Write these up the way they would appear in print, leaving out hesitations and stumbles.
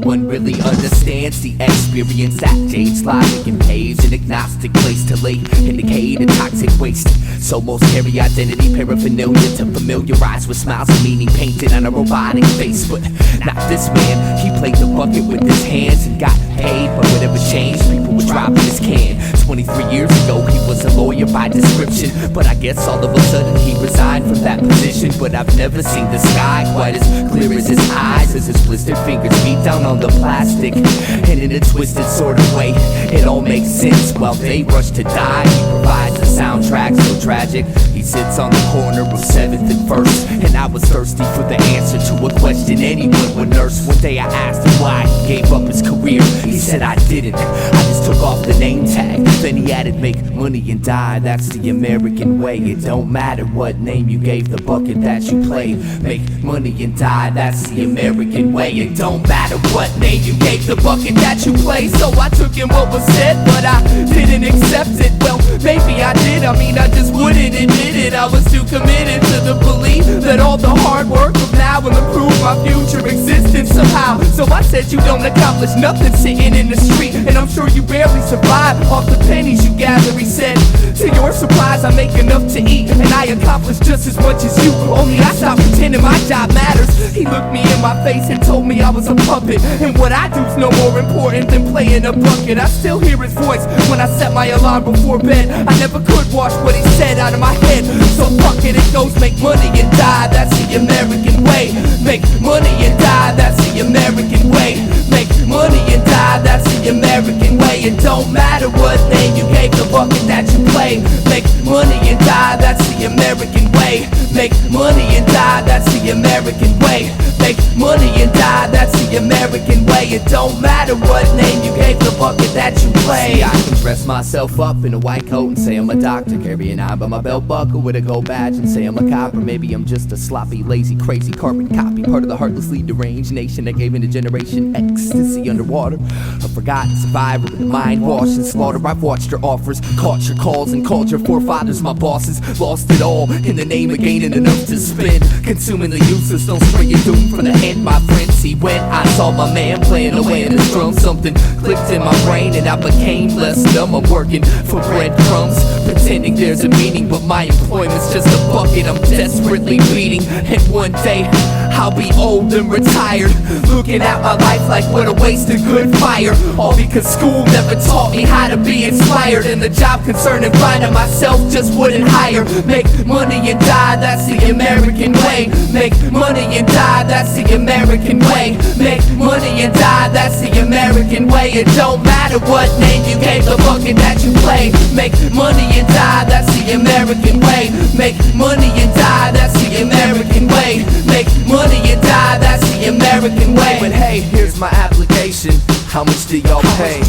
one really understands the experience that jades logic and paves an agnostic place to lay indicate a toxic waste. So most carry identity paraphernalia to familiarize with smiles and meaning painted on a robotic face. But not this man, he played the bucket with his hands and got paid. But whatever changed, people were dropping his can. 23 years ago he was a lawyer by description, but I guess all of a sudden he resigned from that position. But I've never seen the sky quite as clear as his eyes, as his blistered fingers beat down on the plastic. And in a twisted sort of way, it all makes sense. While they rush to die, he provides a soundtrack so tragic. He sits on the corner of 7th and 1st, and I was thirsty for the answer to a question anyone would nurse. One day I asked him why he gave up his career. He said, I didn't, I just took off the name tag. Then he added, make money and die, that's the American way. It don't matter what name you gave the bucket that you play. Make money and die, that's the American way. It don't matter what name you gave the bucket that you play. So I took in what was said, but I didn't accept it. Well, maybe I did, I just wouldn't admit it. I was too committed to the belief that all the hard work of now will improve my future existence somehow. So I said, you don't accomplish nothing sitting in the street, and I'm sure you barely survive off the pennies you gather. He said, to your surprise, I make enough to eat, and I accomplish just as much as you, only I stopped pretending my job matters. He looked me in my face and told me I was a puppet, and what I do's no more important than playing a bucket. I still hear his voice when I set my alarm before bed. I never could wash what he said out of my head, so fuck it, it goes make money and die, that's the American way. Make money and die, that's the American way. Make money and die, that's the American way. It don't matter what name you gave the bucket that you play. Make money and die, that's the American way. Make money and die, that's the American way. Make money and die, that's the American way. It don't matter what name you gave the bucket that you play. See, I can dress myself up in a white coat and say I'm a doctor, carry an eye by my belt buckle with a gold badge and say I'm a cop. Or maybe I'm just a sloppy, lazy, crazy carbon copy, part of the heartlessly deranged nation that gave in a generation ecstasy underwater. A forgotten survivor with a mind washed and slaughter. I've watched your offers, caught your calls, and called your forefathers my bosses. Lost it all in the name of gaining enough to spend, consuming the useless, don't spray your doom from the hand, my friend. See, when I saw my man playing away in his drum, something clicked in my brain and I became less dumb. I'm working for breadcrumbs, pretending there's a meaning, but my employment's just a bucket I'm desperately beating. And one day I'll be old and retired, looking at my life like what a waste of good fire. All because school never taught me how to be inspired, and the job concern and finding myself just wouldn't hire. Make money and die, that's the American way. Make money and die, that's the American way. Make money and die, that's the American way. It don't matter what name you gave the bucket that you play. Make money and die, that's the American way. Make money and die, that's the American way. Make money and die, that's the American way. But hey, here's my application. How much do y'all pay?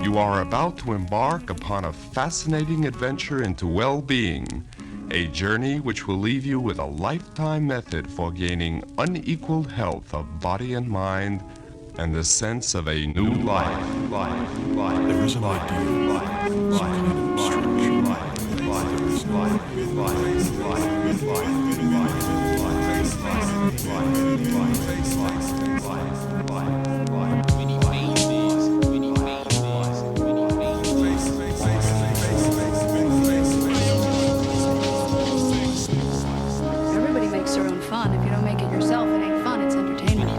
You are about to embark upon a fascinating adventure into well-being, a journey which will leave you with a lifetime method for gaining unequaled health of body and mind and the sense of a new life. There is an idea, some kind of abstraction. There is life. Everybody makes their own fun. If you don't make it yourself, it ain't fun, it's entertainment.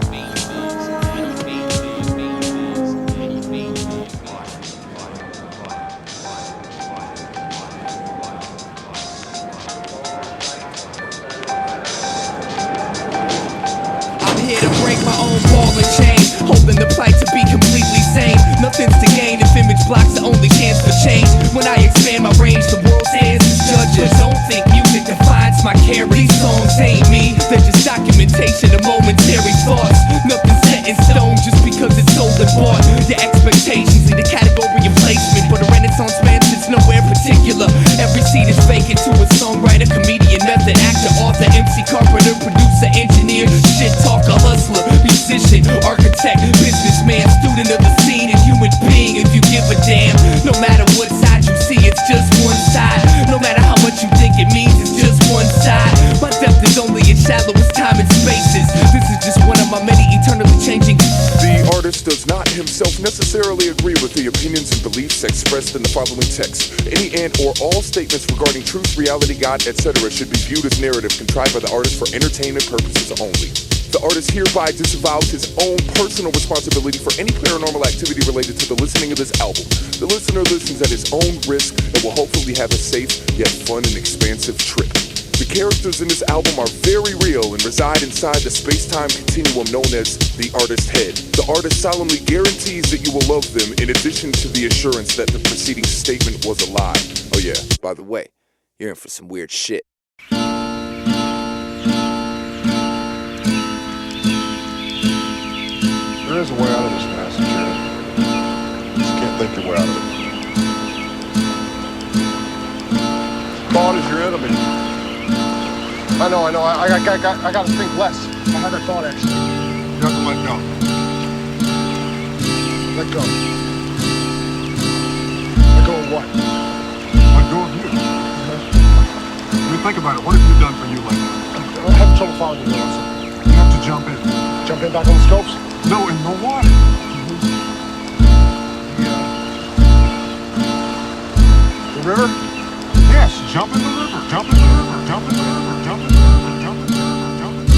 I'm here to break my own ball and chain, holding the plight to be completely sane. Nothing's to gain if image blocks the only chance for change. When I expand my range, the world stands as judges. Don't think music defines my care. These songs ain't me, they're just documentation of momentary thoughts. Nothing's set in stone just because it's sold and bought. Your expectations lead the category of placement, but a renaissance man sits nowhere particular. Every seat is vacant to a songwriter, comedian, method actor, author, MC, carpenter, producer, engineer, shit talker, hustler, musician, architect, businessman, student of the scene, and human being. If you give a damn, no matter what side you see, it's just one side. No matter how much you think it means, it's just one side. My depth is only as shallow as time and spaces. This is just one of my many eternally changing. The artist does not himself necessarily agree with the opinions and beliefs expressed in the following text. Any and or all statements regarding truth, reality, God, etc. should be viewed as narrative contrived by the artist for entertainment purposes only. The artist hereby disavows his own personal responsibility for any paranormal activity related to the listening of this album. The listener listens at his own risk and will hopefully have a safe yet fun and expansive trip. The characters in this album are very real and reside inside the space-time continuum known as the artist's head. The artist solemnly guarantees that you will love them in addition to the assurance that the preceding statement was a lie. Oh yeah, by the way, you're in for some weird shit. There is a way out of this passage here. Just can't think your way out of it. Thought is your enemy. I know. I gotta think less. I had that thought actually. You have to let go. Let go. Let go of what? Let go of you. I mean, think about it. What have you done for you lately? I'm having trouble following you, Lawson. You have to jump in. Jump in back on the scopes? No, in the water. The river? Yes, jump in the river. Jump in the river. Jump in the river. Jump in the river. Jump in the river. Jump in the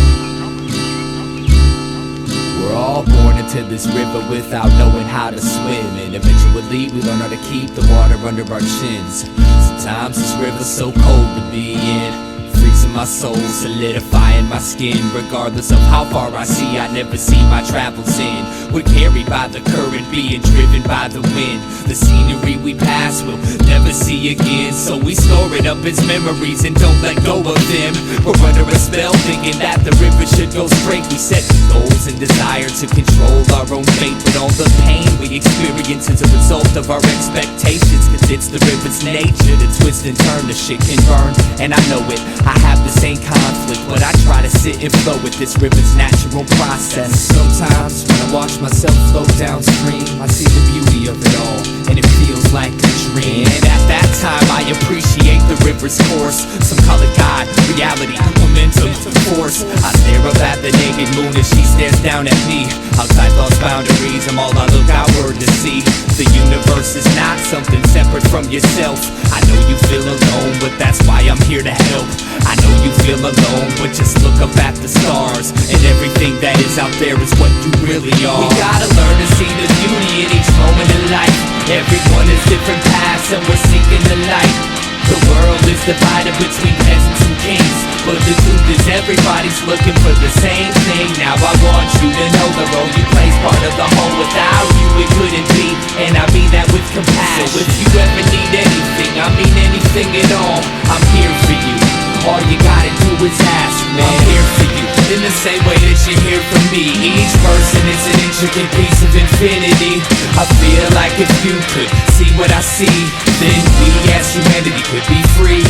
river. We're all born into this river without knowing how to swim, and eventually we learn how to keep the water under our chins. Sometimes this river's so cold to be in, freezing my soul, solidifying my skin. Regardless of how far I see, I never see my travels in. We're carried by the current, being driven by the wind. The scenery we pass will never see again, so we store it up as memories and don't let go of them. We're under a spell thinking that the river should go straight. We set goals and desire to control our own fate, but all the pain we experience is a result of our expectations, cause it's the river's nature to twist and turn. The shit can burn, and I know it. I have the same conflict, but I try to sit and flow with this river's natural process. Sometimes when I watch myself flow downstream, I see the beauty of it all, and it feels like a dream. And at that time I appreciate the river's course. Some call it God, reality, momentum, force. I stare up at the naked moon as she stares down at me. Outside lost boundaries, I'm all I look outward to see. The universe is not something separate from yourself. I know you feel alone, but that's why I'm here to help. I know you feel alone, but just look up at the stars, and everything that is out there is what you really are. We gotta learn to see the beauty in each moment in life. Everyone has different paths and we're seeking the light. The world is divided between peasants and kings, but the truth is everybody's looking for the same thing. Now I want you to know the role you play's part of the whole. Without you it couldn't be, and I mean that with compassion. So if you ever need anything, I mean anything at all, I'm here for you. All you gotta do is ask, man. I'm here for you, in the same way that you're here for me. Each person is an inch intricate piece of infinity. I feel like if you could see what I see, then we as humanity could be free.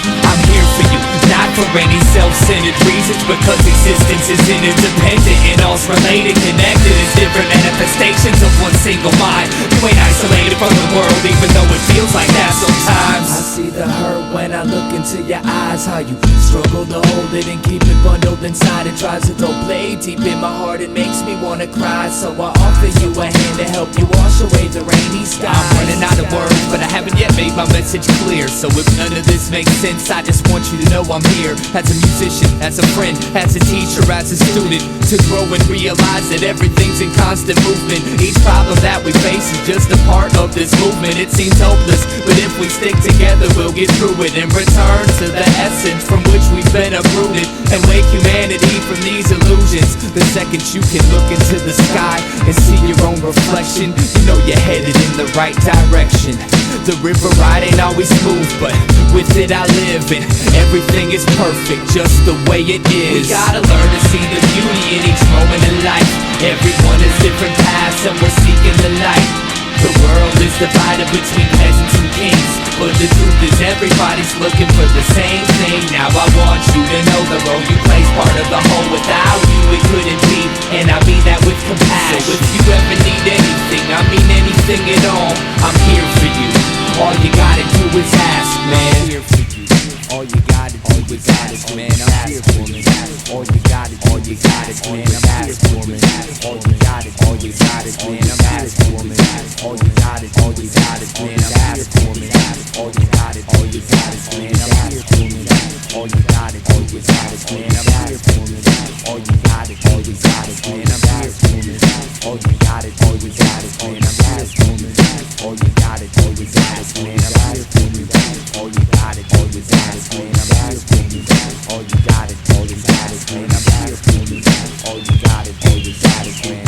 I'm here for you, not for any self-centered reasons, because existence is interdependent and all's related, connected as different manifestations of one single mind. You ain't isolated from the world, even though it feels like that sometimes. I see the hurt when I look into your eyes, how you struggle to hold it and keep it bundled inside. It tries to throw blade deep in my heart, it makes me wanna cry. So I offer you a hand to help you wash away the rainy skies. I'm running out of words, but I haven't yet made my message clear. So if none of this makes sense, I just want you to know I'm here. As a musician, as a friend, as a teacher, as a student, to grow and realize that everything's in constant movement. Each problem that we face is just a part of this movement. It seems hopeless, but if we stick together, we'll get through it and return to the essence from which we've been uprooted, and wake humanity from these illusions. The second you can look into the sky and see your own reflection, you know you're headed in the right direction. The river ride ain't always smooth, but with it I live, and everything is perfect just the way it is. We gotta learn to see the beauty in each moment in life. Everyone has different paths and we're seeking the light. The world is divided between peasants and kings, but the truth is everybody's looking for the same thing. Now I want you to know the role you play's part of the whole. Without you it couldn't be, and I mean that with compassion. So if you ever need anything, I mean anything at all, I'm here for you. All you gotta do is ask, man. I'm here for you. All you gotta do is ask, man. I'm here for you. All you gotta do is ask, man. I'm here for you. All you gotta do is ask, man. I'm here for you. All you gotta do is ask, man. I'm here for you. All you gotta do is ask, man. I'm here for you. All you gotta do is ask, man. I'm here for you. All you gotta do is ask, man. I'm here for you. All you gotta do is ask, man. I'm here for you. All you gotta do is ask, man. I'm here for you. All you gotta do is ask, man. I'm here for you. All you gotta do is ask, man. I'm here for you. All you gotta do is ask, man.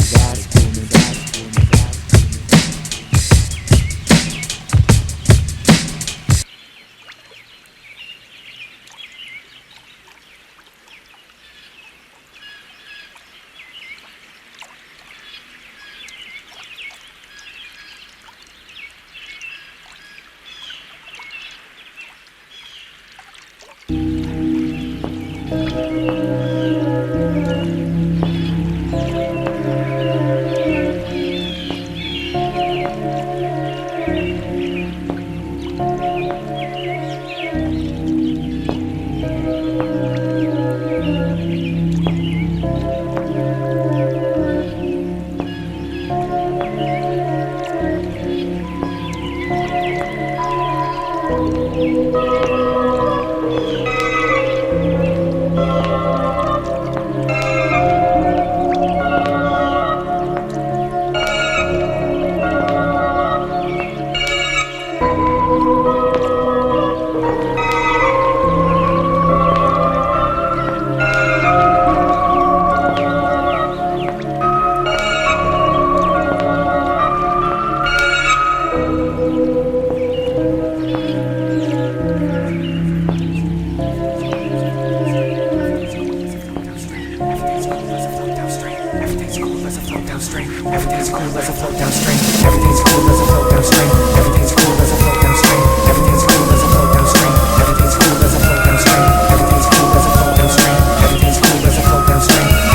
Everything's cool as a float downstream. Everything's cool as a float downstream. Everything's cool as a float downstream. Everything's cool as a float downstream. Everything's cool as a float downstream. Everything's cool as a float downstream. Everything's cool as a float downstream.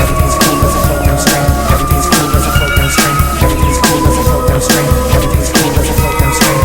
Everything's cool as a float downstream. Everything's cool as a float downstream. Everything's cool as a float downstream. Everything's cool as a float downstream. Everything's cool as a float downstream. Everything's cool as a float downstream. Everything's cool as a float downstream. Everything's cool as a float downstream. Everything's cool as a float downstream. Everything's cool as a float downstream. Everything's cool as a float downstream. Everything's cool as a float downstream.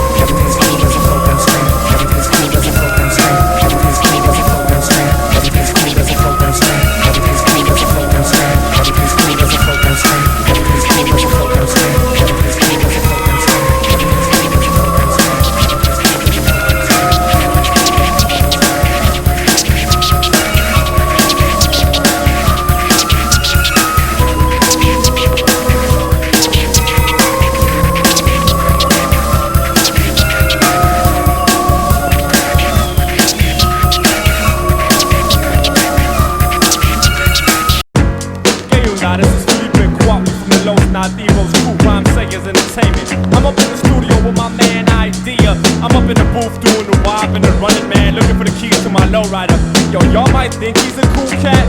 Now-Eyedea-Best, cool rhyme sayers entertainment. I'm up in the studio with my man y.e.d.e.a. I'm up in the booth doing the wop and the running man, looking for the keys to my lowrider. Yo, y'all might think he's a cool cat,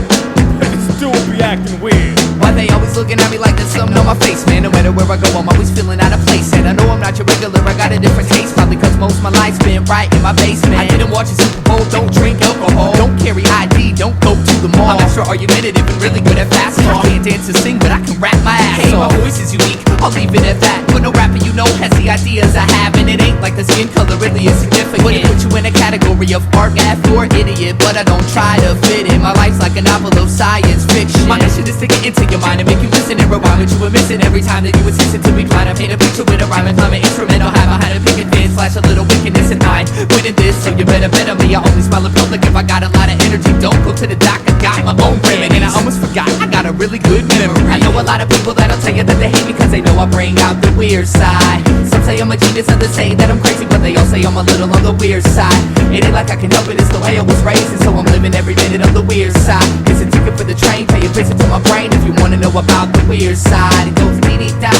but this dude be acting weird. Why they always niggas looking at me like there's something on my face, man. No matter where I go, I'm always feeling out of place. And I know I'm not your regular, I got a different taste. Probably cause most of my life's been right in my basement. I didn't watch a Super Bowl, don't drink alcohol, don't carry ID, don't go to the mall. I'm extra argumentative and really good at fast talk. Can't dance or sing, but I can rap my ass off. My voice is unique, I'll leave it at that. But no rapper you know has the ideas I have. And it ain't like the skin color really is significant. Wouldn't put you in a category of art, math, or idiot, but I don't try to fit in. My life's like a novel of science fiction. My mission is to get into your mind and make you listen and rewind what you were missing every time that you insisted to be blind. I paint a picture with a rhyme and climb an instrument. I'll have behind a picket fence, flash a little wickedness in mind. Winning this, so you better bet on me. I only smile in public if I got a lot of energy. Don't go to the doc, I got my own remedy. And I almost forgot, I got a really good memory. I know a lot of people that'll tell you that they hate me cause they know I bring out the weird side. Some say I'm a genius, others say that I'm crazy, but they all say I'm a little on the weird side. It ain't like I can help it, it's the way I was raised, and so I'm living every minute on the weird side. It's a ticket for the train, pay a visit to my brain if you wanna know about the weird side. It goes dee-dee-da,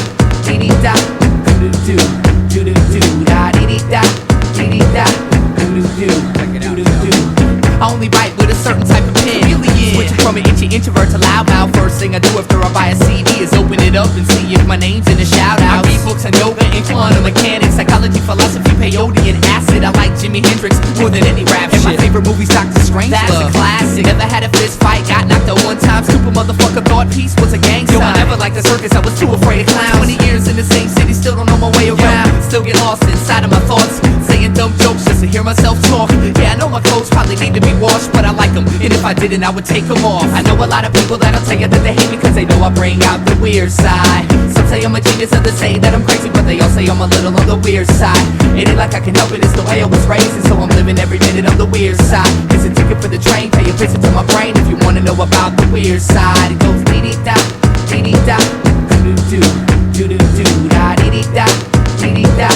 dee-dee-da, doo-doo-doo, doo-doo-doo, da dee-dee-da, dee-dee-da, doo-doo-doo, doo-doo-doo. I only write with a certain type of pen. Switching from an introvert to loudmouth. First thing I do after I buy a CD is open it up and see if my name's in the shout-out. I read books on yoga and quantum mechanics, psychology, philosophy, peyote, and acid. I like Jimi Hendrix more than any rap shit. And my favorite movie's Dr. Strange. That's a classic. Never had a fist fight, got knocked out one time. Stupid motherfucker thought peace was a gang sign. Yo, I never liked the circus, I was too afraid of clowns. 20 years in the same city, still don't know my way around. Still get lost inside of my thoughts, saying dumb jokes just to hear myself talk. Yeah, I know my clothes probably need to be washed, but I like them, and if I didn't, I would take them off. I know a lot of people that'll tell you that they hate me cause they know I bring out the weird side. Some say I'm a genius, others say that I'm crazy, but they all say I'm a little on the weird side. It ain't like I can help it, it's the way I was raised, and so I'm living every minute on the weird side. It's a ticket for the train, pay a visit to my brain if you wanna know about the weird side. It goes dee-dee-da, dee-dee-da, doo-doo-doo, doo-doo-doo, da dee-dee-da, dee-dee-da,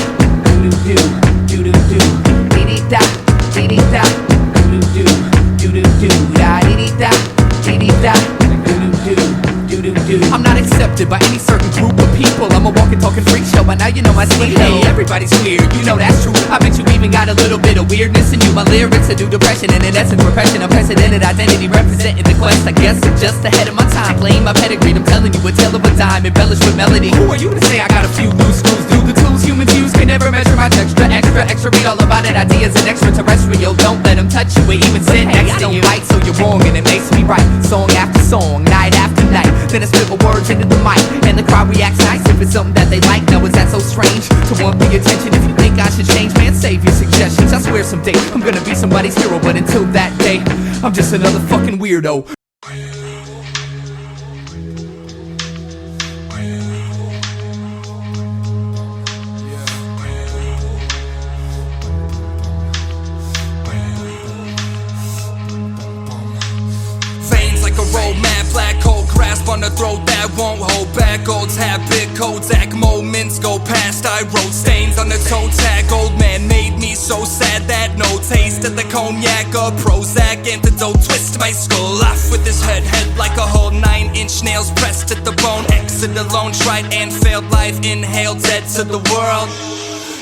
doo-doo-doo, doo-doo-doo, dee-dee-da, dee-dee-da, doo-doo-doo, doo-doo-doo, da dee-dee-da, dee-dee-da, doo-doo-doo, doo-doo-doo. I'm not accepted by any certain group of people. I'm a walking, talking freak show, but now you know my speed. Hey, everybody's weird, you know that's true. I bet you even got a little bit of weirdness in you. My lyrics are new depression, and in essence repression. Unprecedented identity representing the quest. I guess I'm just ahead of my time, playing my pedigree. I'm telling you a tale of a dime, embellished with melody. Who are you to say I got a few loose screws? Do the tools humans use can never measure my texture. Extra, read all about it. Ideas and extraterrestrial. Don't let them touch you or even sit next to you. Right, so you're wrong, and it makes me right. Song after song, night after night. Then I spit my words into the mic, and the crowd reacts nice if it's something that they like. Now is that so strange to want the attention? If you think I should change, man, save your suggestions. I swear someday I'm gonna be somebody's hero, but until that day, I'm just another fucking weirdo. Mad black hole grasp on the throat that won't hold back. Old's habit, Kodak moments go past. I wrote stains on the toe tag. Old man made me so sad that no taste of the cognac or Prozac antidote twist my skull off with his head like a whole 9-inch nails pressed to the bone. Exit alone, tried and failed life, inhaled dead to the world.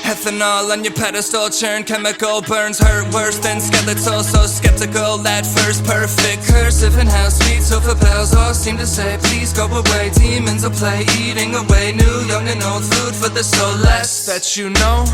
Ethanol on your pedestal, churn chemical burns hurt worse than skeletal. So skeptical at first, perfect cursive and how sweet sofa bells all seem to say please go away. Demons will play, eating away new, young and old food for the soul. Less that you know,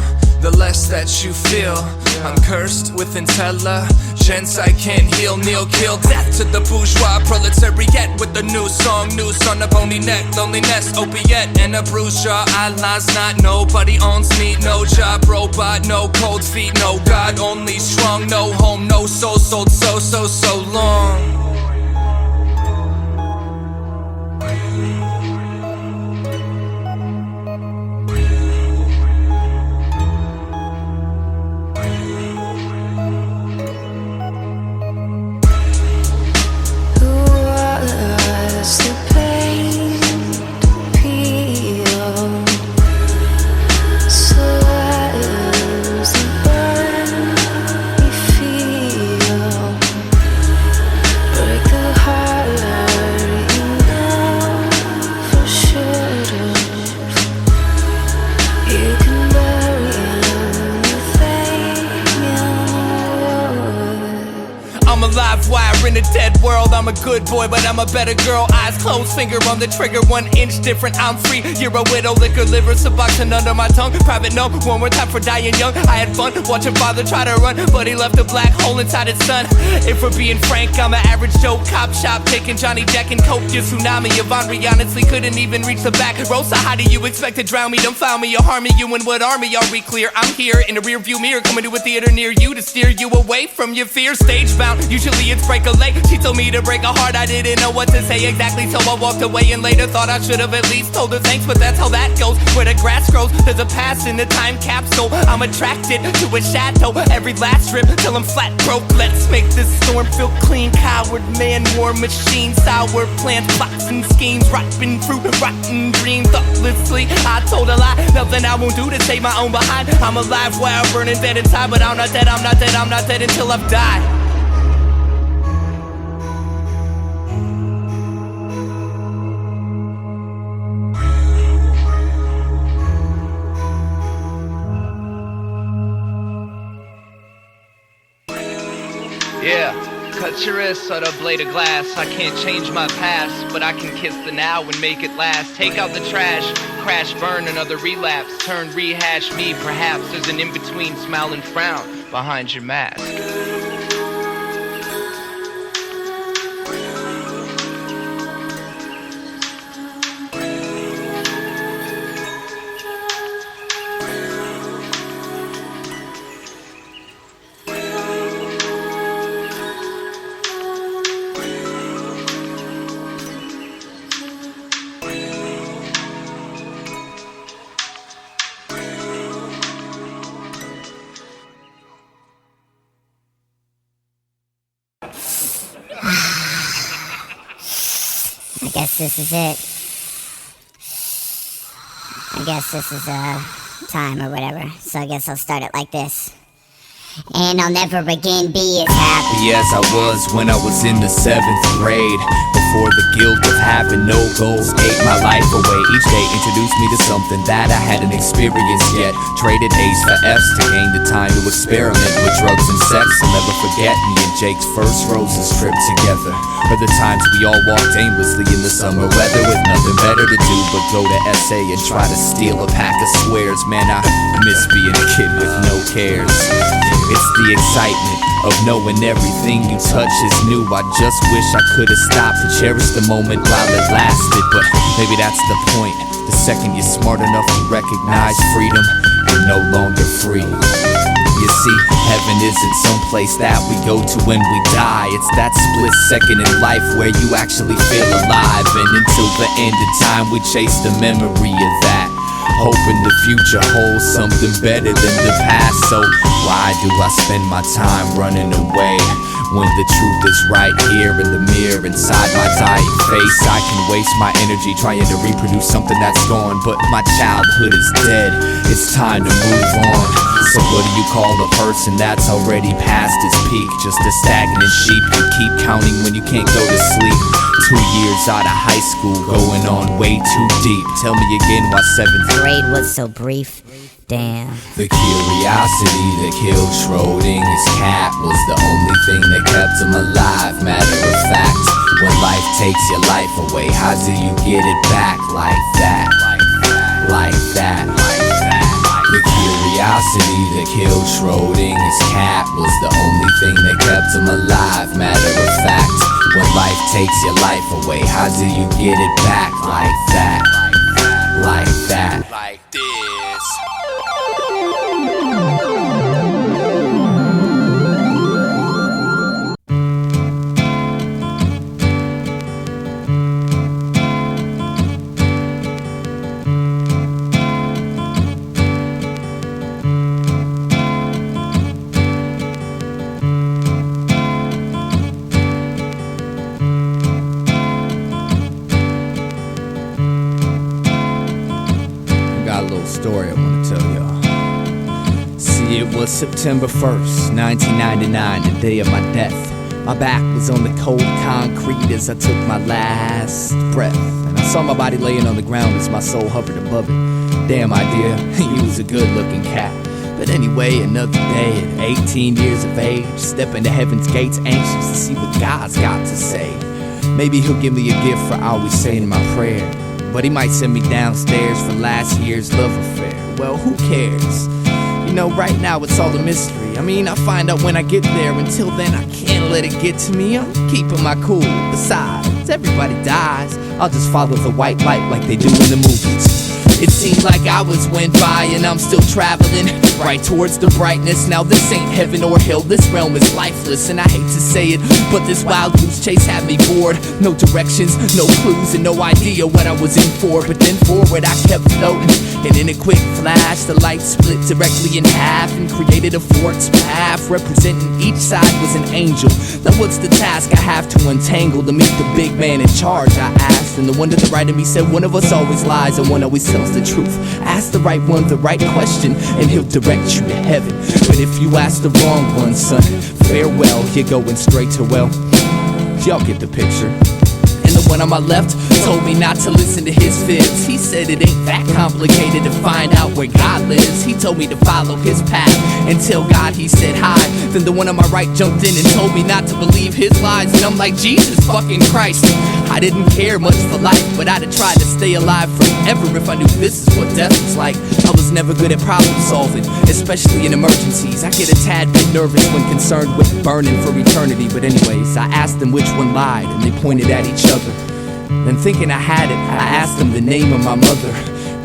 the less that you feel. I'm cursed with intelligence I can't heal. Kneel, kill, death to the bourgeois proletariat with a new song, noose on a bony neck, loneliness, opiate, and a bruised jaw. Allah's not, nobody owns me, no job, robot, no cold feet, no God, only strong, no home, no soul, sold so long. in a dead world. I'm a good boy, but I'm a better girl. Eyes closed, finger on the trigger, 1 inch different. I'm free, you're a widow, liquor, liver, suboxone under my tongue. Private note, one more time for dying young. I had fun watching father try to run, but he left a black hole inside his son. If we're being frank, I'm an average Joe cop shop, taking Johnny Jack and Coke. Your tsunami of Henri honestly couldn't even reach the back row. So how do you expect to drown me? Don't found me or harm me. You and what army? Are we clear? I'm here in a rear view mirror, coming to a theater near you to steer you away from your fear. Stage bound, usually it's break a leg. She told me to break a heart, I didn't know what to say exactly, so I walked away and later thought I should have at least told her thanks. But that's how that goes, where the grass grows, there's a pass in the time capsule. I'm attracted to a shadow, every last strip till I'm flat broke. Let's make this storm feel clean. Coward man, war machine, sour plants, plots and schemes, rotten fruit, rotten dream. Thoughtlessly, I told a lie, nothing I won't do to save my own behind. I'm alive while burning dead inside, but I'm not dead, I'm not dead, I'm not dead until I've died. Yeah, cut your wrist on a blade of glass. I can't change my past, but I can kiss the now and make it last. Take out the trash, crash, burn, another relapse. Turn, rehash me, perhaps there's an in-between smile and frown behind your mask. I guess this is it. I guess this is time or whatever. So I guess I'll start it like this. And I'll never again be as happy as I was when I was in the 7th grade. Before the guilt of having no goals ate my life away. Each day introduced me to something that I hadn't experienced yet. Traded A's for F's to gain the time to experiment with drugs and sex. I'll never forget me and Jake's first roses trip together. Or the times we all walked aimlessly in the summer weather with nothing better to do but go to SA and try to steal a pack of squares. Man, I miss being a kid with no cares. It's the excitement of knowing everything you touch is new. I just wish I could have stopped to cherish the moment while it lasted. But maybe that's the point. The second you're smart enough to recognize freedom, you're no longer free. You see, heaven isn't some place that we go to when we die. It's that split second in life where you actually feel alive. And until the end of time, we chase the memory of that, hoping the future holds something better than the past. So why do I spend my time running away when the truth is right here in the mirror inside my dying face? I can waste my energy trying to reproduce something that's gone, but my childhood is dead. It's time to move on. So what do you call a person that's already past its peak? Just a stagnant sheep you keep counting when you can't go to sleep. 2 years out of high school, going on way too deep. Tell me again why 7th grade was so brief. Damn. The curiosity that killed Schrodinger's cat was the only thing that kept him alive. Matter of fact, when life takes your life away, how do you get it back like that? Like that. The curiosity that killed Schrodinger's cat was the only thing that kept him alive. Matter of fact, when life takes your life away, how do you get it back like that? Like that. Like this. Story I want to tell y'all. See, it was September 1st, 1999, the day of my death. My back was on the cold concrete as I took my last breath, and I saw my body laying on the ground as my soul hovered above it. Damn idea, he was a good-looking cat. But anyway, another day at 18 years of age, stepping to heaven's gates, anxious to see what God's got to say. Maybe he'll give me a gift for always saying my prayer, but he might send me downstairs for last year's love affair. Well, who cares? You know, right now it's all a mystery. I mean, I find out when I get there. Until then, I can't let it get to me. I'm keeping my cool. Besides, everybody dies. I'll just follow the white light like they do in the movies. It seems like hours went by and I'm still traveling right towards the brightness. Now this ain't heaven or hell, this realm is lifeless. And I hate to say it, but this wild goose chase had me bored. No directions, no clues, and no idea what I was in for. But then forward I kept floating, and in a quick flash the light split directly in half and created a forked path. Representing each side was an angel. Now what's the task I have to untangle to meet the big man in charge, I asked. And the one to the right of me said, one of us always lies and one always tells the truth. Ask the right one the right question and he'll direct you to heaven. But if you ask the wrong one, son, farewell, you're going straight to, well, y'all get the picture. And the one on my left told me not to listen to his fibs. He said it ain't that complicated to find out where God lives. He told me to follow his path and tell God he said hi. Then the one on my right jumped in and told me not to believe his lies. And I'm like, Jesus fucking Christ, I didn't care much for life, but I'd have tried to stay alive forever if I knew this is what death was like. I was never good at problem solving, especially in emergencies. I get a tad bit nervous when concerned with burning for eternity. But anyways, I asked them which one lied and they pointed at each other. Then thinking I had it, I asked them the name of my mother.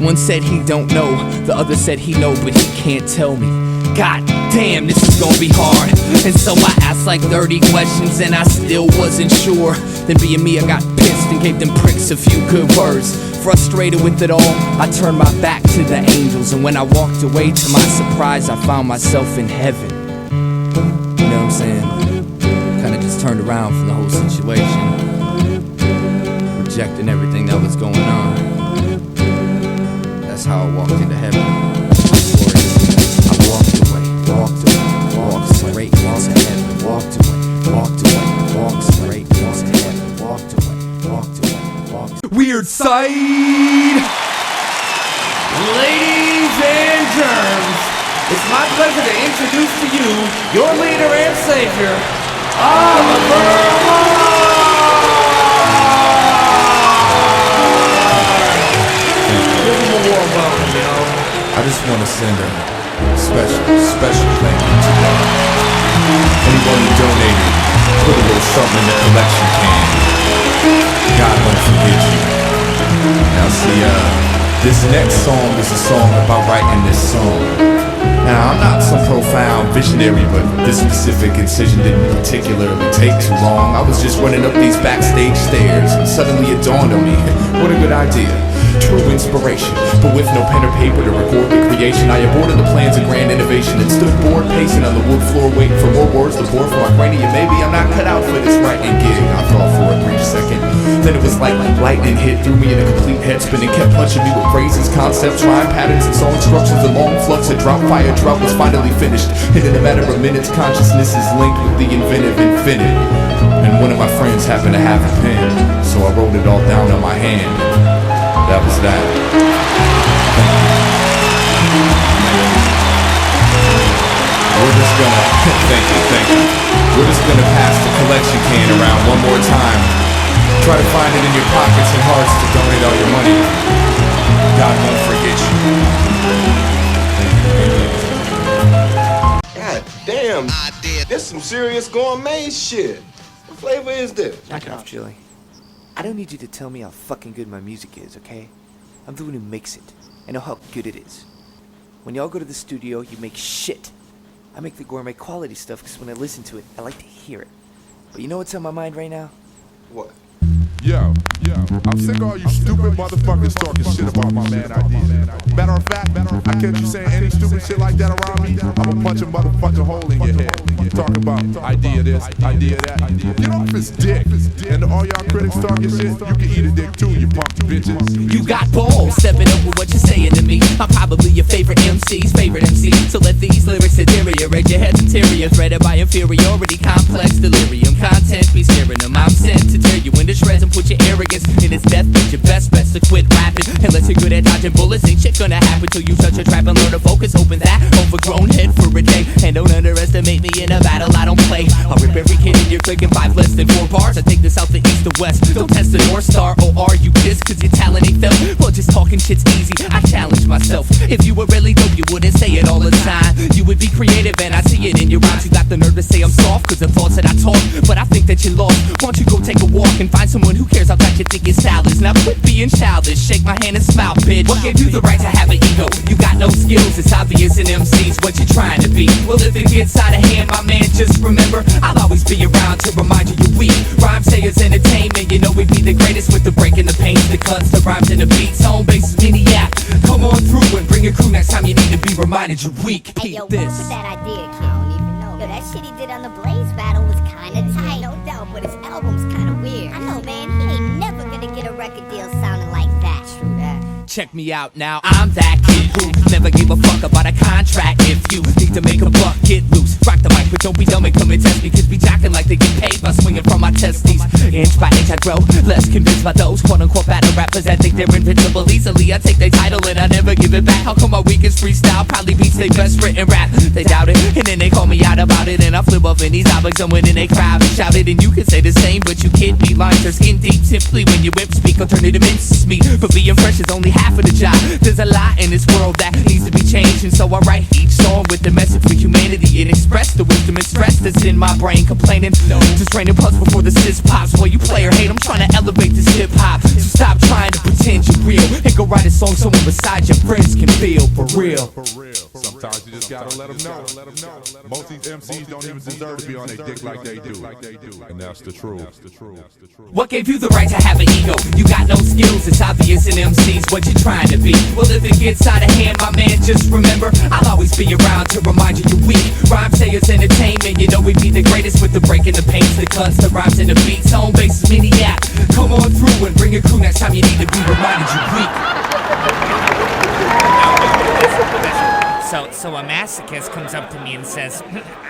One said he don't know, the other said he know but he can't tell me. God damn, this is gonna be hard. And so I asked like 30 questions and I still wasn't sure. Then being me, I got pissed and gave them pricks a few good words. Frustrated with it all, I turned my back to the angels. And when I walked away, to my surprise, I found myself in heaven. You know what I'm saying? Kinda just turned around from the whole situation, rejecting everything that was going on. That's how I walked into heaven. I walked away, walked straight into heaven. Walked away, walked straight into heaven. Walked away. Weird side! Ladies and germs, it's my pleasure to introduce to you your leader and savior, Oliver. I just want to send a special thank you to anyone who donated, put a little something in the collection can. God won't forget you. Now see, this next song is a song about writing this song. Now I'm not some profound visionary, but this specific incision didn't particularly take too long. I was just running up these backstage stairs and suddenly it dawned on me, what a good idea. True inspiration, but with no pen or paper to record the creation, I aborted the plans of grand innovation and stood bored pacing on the wood floor waiting for more words to bore from my cranium. Maybe I'm not cut out for this writing gig, I thought for a brief second. Then it was like lightning hit, threw me in a complete head spin and kept punching me with phrases, concepts, rhyme patterns, and song instructions. The long flux of drop fire drought was finally finished, and in a matter of minutes consciousness is linked with the inventive infinite. And one of my friends happened to have a pen, so I wrote it all down on my hand. That was that. We're just gonna, thank you. We're just gonna pass the collection can around one more time. Try to find it in your pockets and hearts to donate all your money. God won't forget you. God damn, this some serious gourmet shit. What flavor is this? Knock it off, Julie. I don't need you to tell me how fucking good my music is, okay? I'm the one who makes it. I know how good it is. When y'all go to the studio, you make shit. I make the gourmet quality stuff because when I listen to it, I like to hear it. But you know what's on my mind right now? What? Yo, I'm sick of all you stupid motherfuckers talking shit about my man I.D.E.A. Matter of fact, I catch you saying any stupid shit like that around me, I'ma punch a motherfucking hole in your head. Talking about idea this, idea that. Get off his dick. And all y'all critics talking shit, you can eat a dick too, you punk bitches. You got balls, stepping over what you're saying to me. I'm probably your favorite MC's favorite MC. So let these lyrics deteriorate your head's interior, threaded by inferiority complex, delirium content be scaring them. I'm sent to tear you into shreds and put your arrogance in its death. But your best to quit rapping, unless you're good at dodging bullets. Ain't shit gonna happen till you touch a trap and learn to focus. Open that overgrown head for a day, and don't underestimate me in a battle I don't play. I'll rip every kid in your clique in 5 less than 4 bars. I take this out the east to west. Don't test the North Star, or are you pissed cause your talent ain't felt? Well, just talking shit's easy, I challenge myself. If you were really dope, you wouldn't say it all the time. You would be creative, and I see it in your rhymes. You got the nerve to say I'm soft cause the thoughts that I talk, but I think that you're lost. Why don't you go take a walk and find someone who cares how tight you think your style is? Now quit being childish, shake my hand and smile, bitch. What gave you the right to have an ego? You got no skills, it's obvious in MCs what you're trying to be. Well, if it gets out of hand, my man, just remember I'll always be around to remind you you're weak. Rhyme sayers entertainment, you know we be the greatest with the breaking the pains, the cuts, the rhymes and the beats. Home base is Mini-App. Come on through and bring a crew next time you need to be reminded you're weak. Hey, yo, what was that idea, kid? I don't even know. Yo, that shit he did on the Blaze battle was kinda tight, no doubt, but his album's kinda weird. I know, man, he ain't never gonna get a record deal sounding like that. True that. Check me out now, I'm that kid who never gave a fuck about a contract. If you need to make a buck, get loose. Rock the mic, but don't be dumb and come and test me. Kids be jacking like they get paid by swinging from my testes. Inch by inch I grow, less convinced by those quote-unquote battle rappers that think they're invincible easily. I take their title and I never give it back. How come my weakest freestyle probably beats their best written rap? They doubt it, and then they call me out about it, and I flip up in these topics and win in they crowd and shout it. And you can say the same, but you can't be lines are skin deep. Simply when you whip speak, alternative mince meat. But being fresh is only half of the job. There's a lot in this world that needs to be changed, and so I write each song with the message for humanity and express the wisdom and stress that's in my brain. Complaining, just training plus before the sis pops. While you play or hate, I'm trying to elevate this hip hop. So stop trying to pretend you're real and go write a song someone beside your friends can feel for real. Sometimes you just gotta let them know. Most of these MCs don't even deserve to be on their dick like they do. And that's the truth. What gave you the right to have an ego? You got no skills, it's obvious in MCs what you're trying to be. Well, if it gets out of hand, my man, just remember I'll always be around to remind you you're weak. Rhyme sayers entertainment, you know we be the greatest with the breaking the pains, the cuts, the rhymes and the beats. Home base is Mini-App. Come on through and bring a crew next time you need to be reminded you're weak. So a masochist comes up to me and says,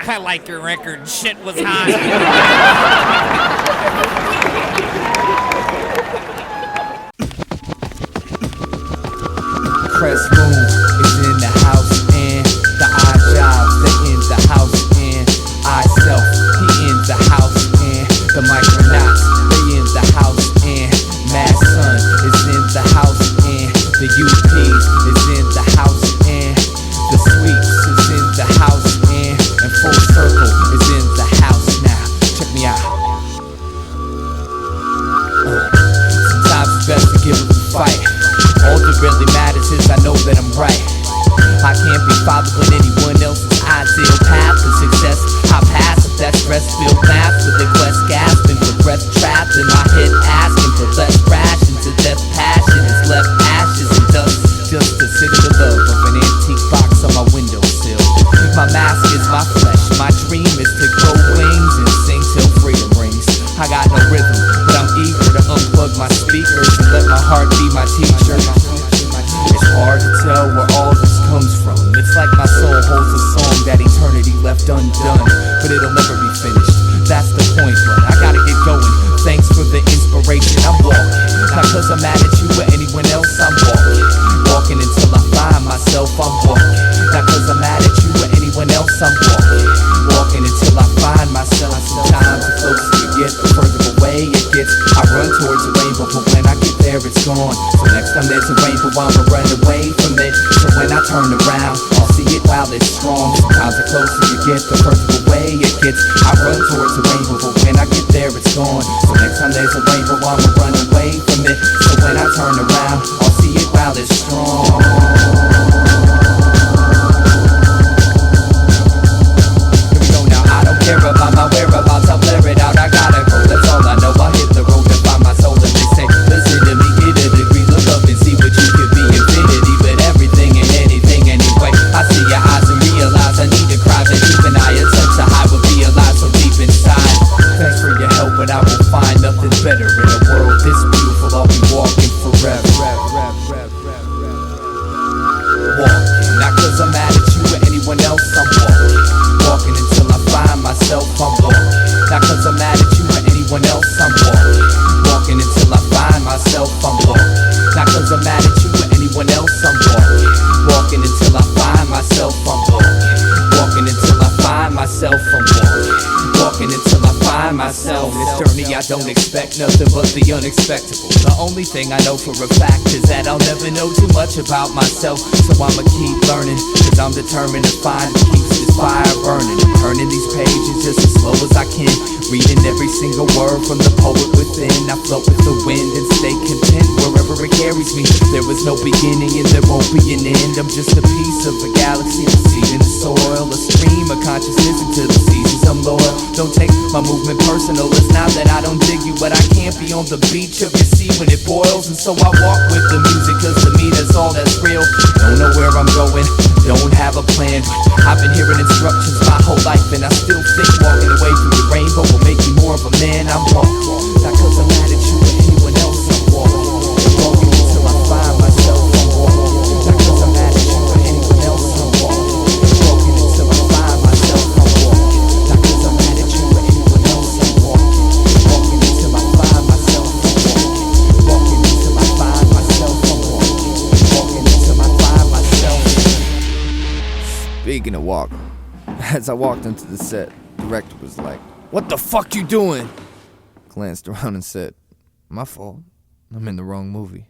I like your record, shit was hot. Crest Moon is in the house, and the odd jobs, they in the house, and I self, he in the house, and the micronauts, they in the house, and Mad Sun is in the house, and the UPs is in the house, and the Sweeps is in the house, and Full Circle is in the house now. Check me out. Sometimes it's best to give up the fight. All that really matters is I know that I'm right. I can't be following anyone else's ideal path to success. I pass if that stress-filled math with the quest gasping for breath trapped in my head, asking for less rations of death. Passion is left ashes and dust, just to sit in the love of an antique box on my windowsill. My mask is my flesh, my dream is to grow wings and sing till freedom rings. I got no rhythm, but I'm eager to unplug my speakers and let my heart be my teacher. It's hard to tell where all this comes from. It's like my soul holds a song that eternity left undone, but it'll never be finished. That's the point, but I gotta get going. Thanks for the inspiration, I'm walking. Not cause I'm mad at you or anyone else, I'm walking. Walking until I find myself, I'm walking. Not cause I'm mad at you or anyone else, I'm walking. Walking until I find myself. Sometimes the closer you get, the further away it gets. I run towards a rainbow, but when I get there, it's gone. So next time there's a rainbow, I'ma run away from it. So when I turn around, I'll see it while it's strong. Sometimes the closer you get, the further away it gets. I run towards a rainbow, but when I get there, it's gone. So next time there's a rainbow, I'ma run away from it. So when I turn around, I'll see it while it's strong. Care about my whereabouts, I'll blur it out, I gotta go, that's all I know. I hit the road to find my soul and they say, listen to me, get a degree, look up and see what you could be. Infinity, but everything and anything anyway. I see your eyes and realize I need to cry, but even I attempt to hide would be alive so deep inside. Thanks for your help, but I will find nothing better in a world this beautiful. I'll be walking forever. don't expect nothing but the unexpected. The only thing I know for a fact is that I'll never know too much about myself, so I'ma keep learning, cause I'm determined to find what keeps this fire burning. I'm turning these pages just as slow as I can, reading every single word from the poet within. I float with the wind and stay content wherever it carries me. There is no beginning and there won't be an end. I'm just a piece of a galaxy, a seed in the soil, a stream of consciousness into the seasons I'm loyal. Don't take my movement personal, it's not that I don't dig you, but I can't be on the beach of your sea when it boils. And so I walk with the music, cause to me that's all that's real. Don't know where I'm going, don't have a plan. I've been hearing instructions my whole life, and I still think walking away through the rainbow will make me more of a man. I'm walking, not cause I'm mad at you or anyone else. I'm walking until I find myself. I'm walking, not cause I'm mad at you or anyone else. I'm walking until I find myself. I'm walking, not cause I'm mad at you or anyone else. I'm walking until I find myself. I'm walking until I find myself. I'm walking until I find myself. Speaking of walk, as I walked into the set, the director was like, "What the fuck you doing?" Glanced around and said, "My fault. I'm in the wrong movie."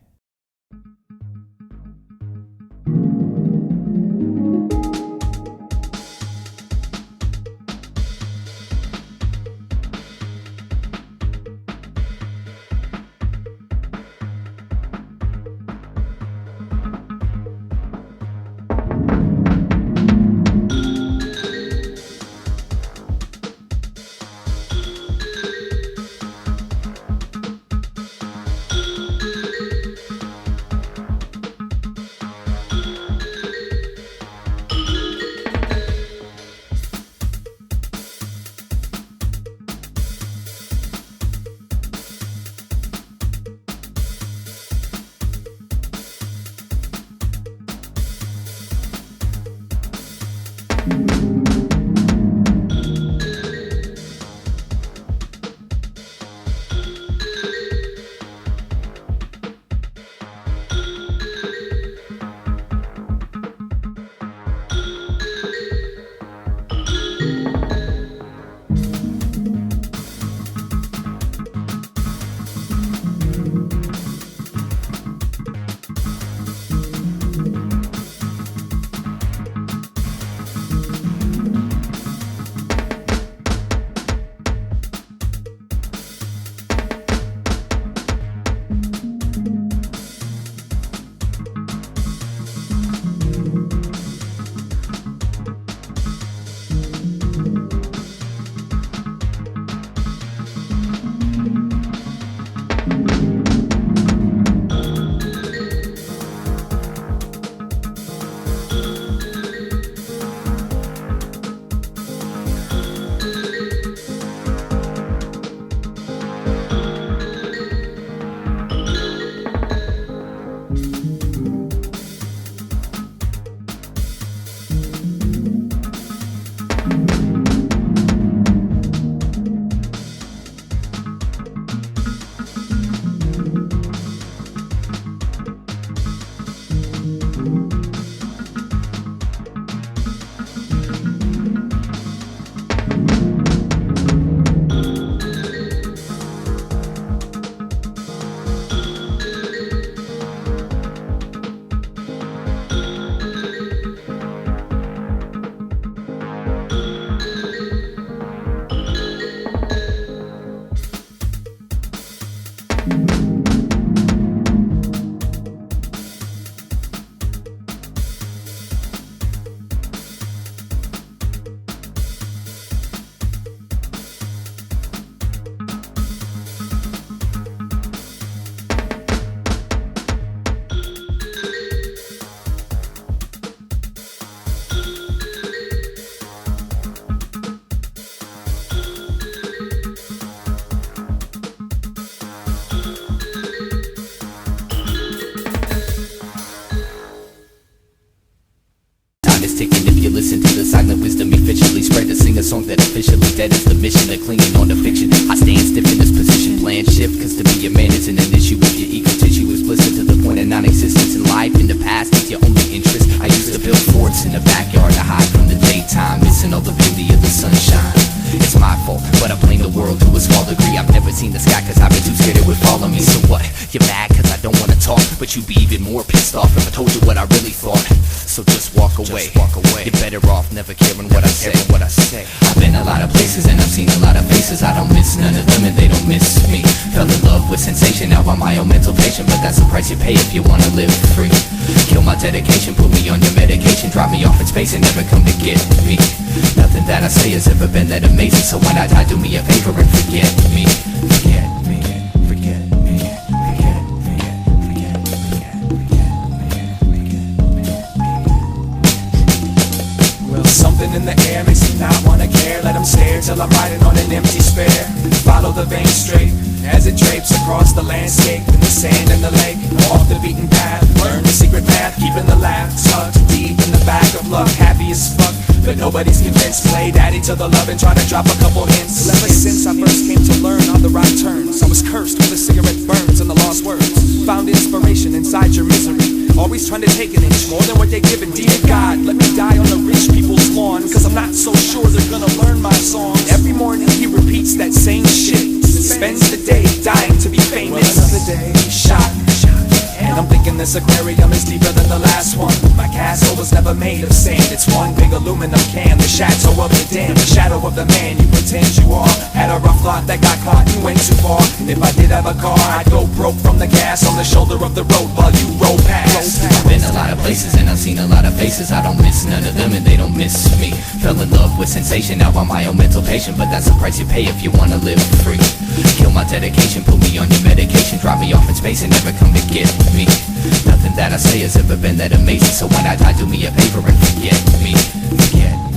song that officially dead is the mission of clinging on to fiction. I stand stiff in this position, plan shift, cause to me a man isn't an issue if your ego tissue is blistered to the point of non-existence. In life, in the past, it's your only interest. I used to build forts in the backyard to hide from the daytime, missing all the beauty of the sunshine. It's my fault, but I blame the world to a small degree. I've never seen seen the sky cause I've been too scared it would fall on me. So what? You're mad cause I don't wanna talk, but you'd be even more pissed off if I told you what I really thought. So just walk away. You're better off never caring what I say. I've been a lot of places and I've seen a lot of faces. I don't miss none of them and they don't miss me. Fell in love with sensation, now I'm my own mental patient, but that's the price you pay if you wanna live free. Kill my dedication, put me on your medication, drop me off in space and never come to get me. Nothing that I say has ever been that amazing, so when I die do me a favor and forget me. Forget me, forget me, forget me, forget me, forget me. Well, something in the air makes me not wanna care. Let them stare till I'm riding on an empty spare. Follow the vein straight as it drapes across the landscape, in the sand and the lake, off the beaten path. Learn the secret math, keeping the laugh tucked deep in the back of luck. Happy as fuck, but nobody's convinced. Play daddy to the love and try to drop a couple hints. Ever since I first came to learn on the right turns, I was cursed with a cigarette burns and the lost words. Found inspiration inside your misery, always trying to take an inch more than what they're giving me. Dear God, let me die on the rich people's lawn, cause I'm not so sure they're gonna learn my songs. Every morning he repeats that same shit, spends the day dying to be famous. Well, another day shot, and I'm thinking this aquarium is deeper than the last one. My castle was never made of sand, it's one big aluminum can. The chateau of the dam, the shadow of the man you pretend you are. Had a rough lot that got caught and went too far. And if I did have a car, I'd go broke from the gas on the shoulder of the road while you roll past. I've been a lot of places and I've seen a lot of faces. I don't miss none of them and they don't miss me. Fell in love with sensation, now I'm my own mental patient, but that's the price you pay if you wanna live free. Kill my dedication, put me on your medication, drop me off in space and never come to get me. Nothing that I say has ever been that amazing, so when I die do me a favor and forget me. Forget me.